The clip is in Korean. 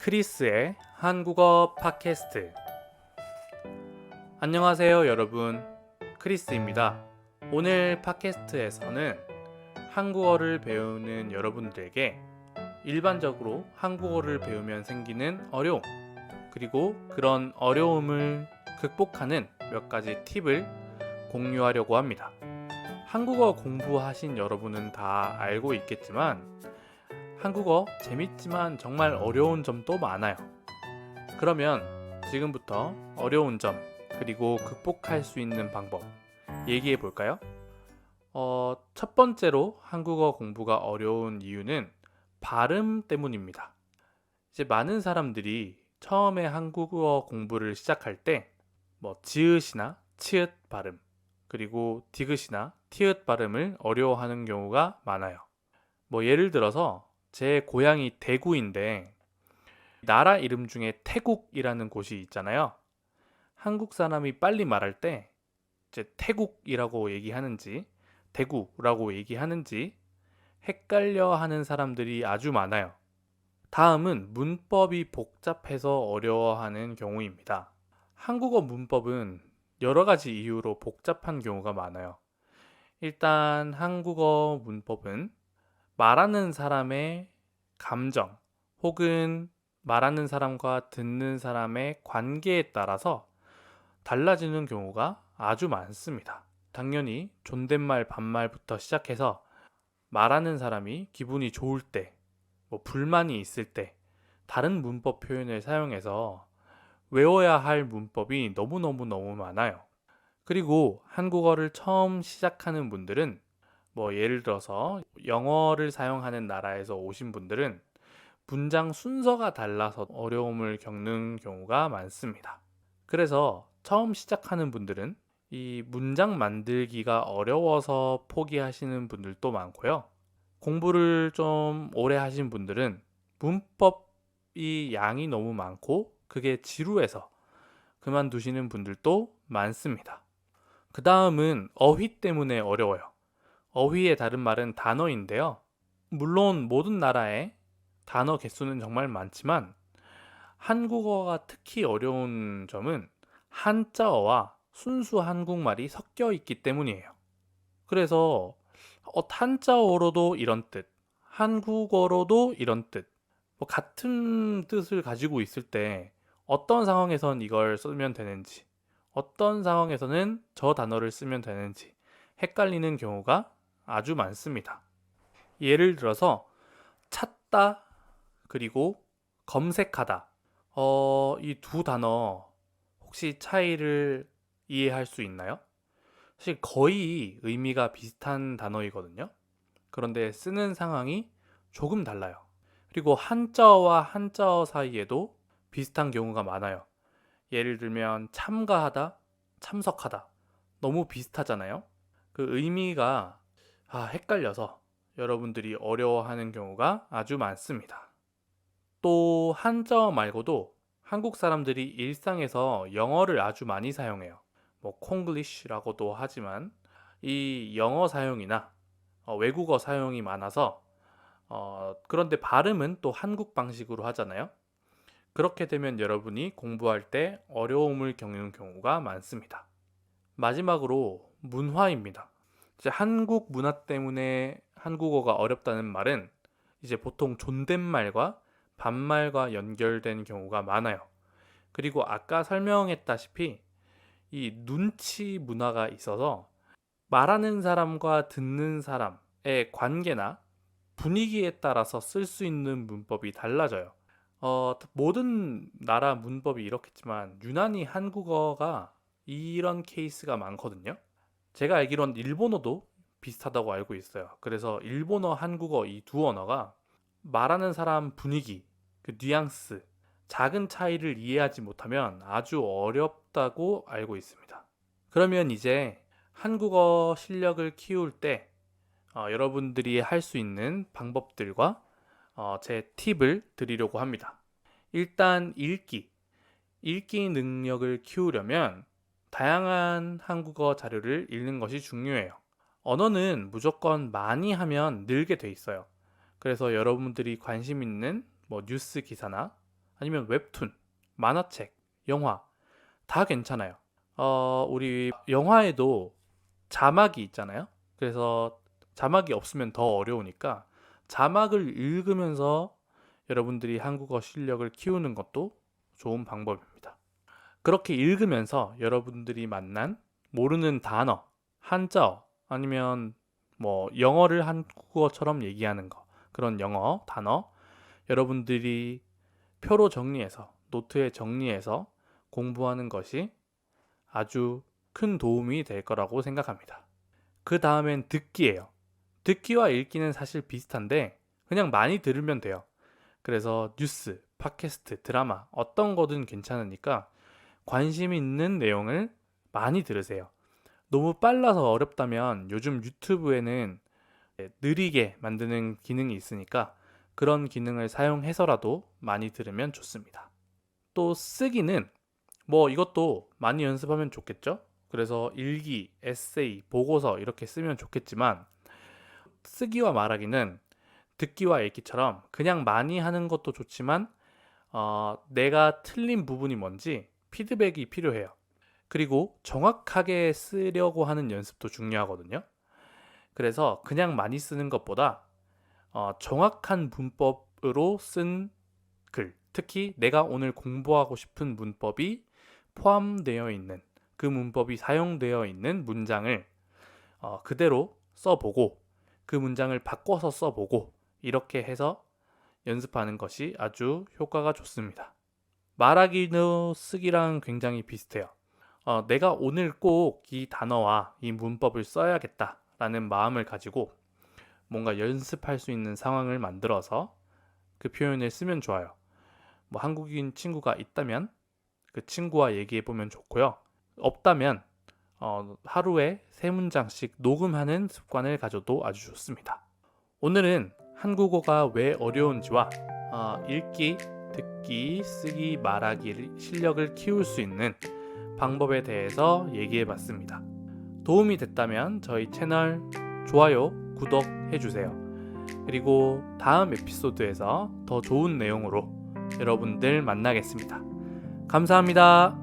크리스의 한국어 팟캐스트. 안녕하세요, 여러분. 크리스입니다. 오늘 팟캐스트에서는 한국어를 배우는 여러분들에게 일반적으로 한국어를 배우면 생기는 어려움, 그리고 그런 어려움을 극복하는 몇 가지 팁을 공유하려고 합니다. 한국어 공부하신 여러분은 다 알고 있겠지만 한국어 재밌지만 정말 어려운 점도 많아요. 그러면 지금부터 어려운 점 그리고 극복할 수 있는 방법 얘기해 볼까요? 첫 번째로 한국어 공부가 어려운 이유는 발음 때문입니다. 이제 많은 사람들이 처음에 한국어 공부를 시작할 때 지읒이나 치읓 발음 그리고 디귿이나 티읕 발음을 어려워하는 경우가 많아요. 예를 들어서 제 고향이 대구인데 나라 이름 중에 태국이라는 곳이 있잖아요. 한국 사람이 빨리 말할 때 이제 태국이라고 얘기하는지 대구라고 얘기하는지 헷갈려 하는 사람들이 아주 많아요. 다음은 문법이 복잡해서 어려워하는 경우입니다. 한국어 문법은 여러 가지 이유로 복잡한 경우가 많아요. 일단 한국어 문법은 말하는 사람의 감정 혹은 말하는 사람과 듣는 사람의 관계에 따라서 달라지는 경우가 아주 많습니다. 당연히 존댓말, 반말부터 시작해서 말하는 사람이 기분이 좋을 때, 불만이 있을 때 다른 문법 표현을 사용해서 외워야 할 문법이 너무너무 많아요. 그리고 한국어를 처음 시작하는 분들은 예를 들어서 영어를 사용하는 나라에서 오신 분들은 문장 순서가 달라서 어려움을 겪는 경우가 많습니다. 그래서 처음 시작하는 분들은 이 문장 만들기가 어려워서 포기하시는 분들도 많고요. 공부를 좀 오래 하신 분들은 문법이 양이 너무 많고 그게 지루해서 그만두시는 분들도 많습니다. 그 다음은 어휘 때문에 어려워요. 어휘의 다른 말은 단어인데요. 물론 모든 나라에 단어 개수는 정말 많지만 한국어가 특히 어려운 점은 한자어와 순수 한국말이 섞여 있기 때문이에요. 그래서 한자어로도 이런 뜻, 한국어로도 이런 뜻, 같은 뜻을 가지고 있을 때 어떤 상황에선 이걸 쓰면 되는지, 어떤 상황에서는 저 단어를 쓰면 되는지 헷갈리는 경우가 아주 많습니다. 예를 들어서 찾다 그리고 검색하다. 이 두 단어 혹시 차이를 이해할 수 있나요? 사실 거의 의미가 비슷한 단어이거든요. 그런데 쓰는 상황이 조금 달라요. 그리고 한자어와 한자어 사이에도 비슷한 경우가 많아요. 예를 들면 참가하다, 참석하다. 너무 비슷하잖아요. 그 의미가 헷갈려서 여러분들이 어려워하는 경우가 아주 많습니다. 또 한자어 말고도 한국 사람들이 일상에서 영어를 아주 많이 사용해요. 콩글리시라고도 하지만 이 영어 사용이나 외국어 사용이 많아서 그런데 발음은 또 한국 방식으로 하잖아요. 그렇게 되면 여러분이 공부할 때 어려움을 겪는 경우가 많습니다. 마지막으로 문화입니다. 이제 한국 문화 때문에 한국어가 어렵다는 말은 이제 보통 존댓말과 반말과 연결된 경우가 많아요. 그리고 아까 설명했다시피 이 눈치 문화가 있어서 말하는 사람과 듣는 사람의 관계나 분위기에 따라서 쓸 수 있는 문법이 달라져요. 모든 나라 문법이 이렇겠지만 유난히 한국어가 이런 케이스가 많거든요. 제가 알기론 일본어도 비슷하다고 알고 있어요. 그래서 일본어, 한국어 이 두 언어가 말하는 사람 분위기, 그 뉘앙스, 작은 차이를 이해하지 못하면 아주 어렵다고 알고 있습니다. 그러면 이제 한국어 실력을 키울 때 여러분들이 할 수 있는 방법들과 제 팁을 드리려고 합니다. 일단 읽기 능력을 키우려면 다양한 한국어 자료를 읽는 것이 중요해요. 언어는 무조건 많이 하면 늘게 돼 있어요. 그래서 여러분들이 관심 있는 뉴스 기사나 아니면 웹툰, 만화책, 영화 다 괜찮아요. 우리 영화에도 자막이 있잖아요. 그래서 자막이 없으면 더 어려우니까 자막을 읽으면서 여러분들이 한국어 실력을 키우는 것도 좋은 방법입니다. 그렇게 읽으면서 여러분들이 만난 모르는 단어, 한자어 아니면 뭐 영어를 한국어처럼 얘기하는 거, 그런 영어 단어 여러분들이 표로 정리해서 노트에 정리해서 공부하는 것이 아주 큰 도움이 될 거라고 생각합니다. 그 다음엔 듣기예요. 듣기와 읽기는 사실 비슷한데 그냥 많이 들으면 돼요. 그래서 뉴스, 팟캐스트, 드라마 어떤 거든 괜찮으니까 관심 있는 내용을 많이 들으세요. 너무 빨라서 어렵다면 요즘 유튜브에는 느리게 만드는 기능이 있으니까 그런 기능을 사용해서라도 많이 들으면 좋습니다. 또 쓰기는 뭐 이것도 많이 연습하면 좋겠죠? 그래서 일기, 에세이, 보고서 이렇게 쓰면 좋겠지만 쓰기와 말하기는 듣기와 읽기처럼 그냥 많이 하는 것도 좋지만 내가 틀린 부분이 뭔지 피드백이 필요해요. 그리고 정확하게 쓰려고 하는 연습도 중요하거든요. 그래서 그냥 많이 쓰는 것보다 정확한 문법으로 쓴 글, 특히 내가 오늘 공부하고 싶은 문법이 포함되어 있는 그 문법이 사용되어 있는 문장을 그대로 써보고 그 문장을 바꿔서 써보고 이렇게 해서 연습하는 것이 아주 효과가 좋습니다. 말하기도 쓰기랑 굉장히 비슷해요. 내가 오늘 꼭 이 단어와 이 문법을 써야겠다라는 마음을 가지고 뭔가 연습할 수 있는 상황을 만들어서 그 표현을 쓰면 좋아요. 뭐 한국인 친구가 있다면 그 친구와 얘기해 보면 좋고요. 없다면 하루에 3문장씩 녹음하는 습관을 가져도 아주 좋습니다. 오늘은 한국어가 왜 어려운지와 읽기, 듣기, 쓰기, 말하기 실력을 키울 수 있는 방법에 대해서 얘기해 봤습니다. 도움이 됐다면 저희 채널 좋아요, 구독해 주세요. 그리고 다음 에피소드에서 더 좋은 내용으로 여러분들 만나겠습니다. 감사합니다.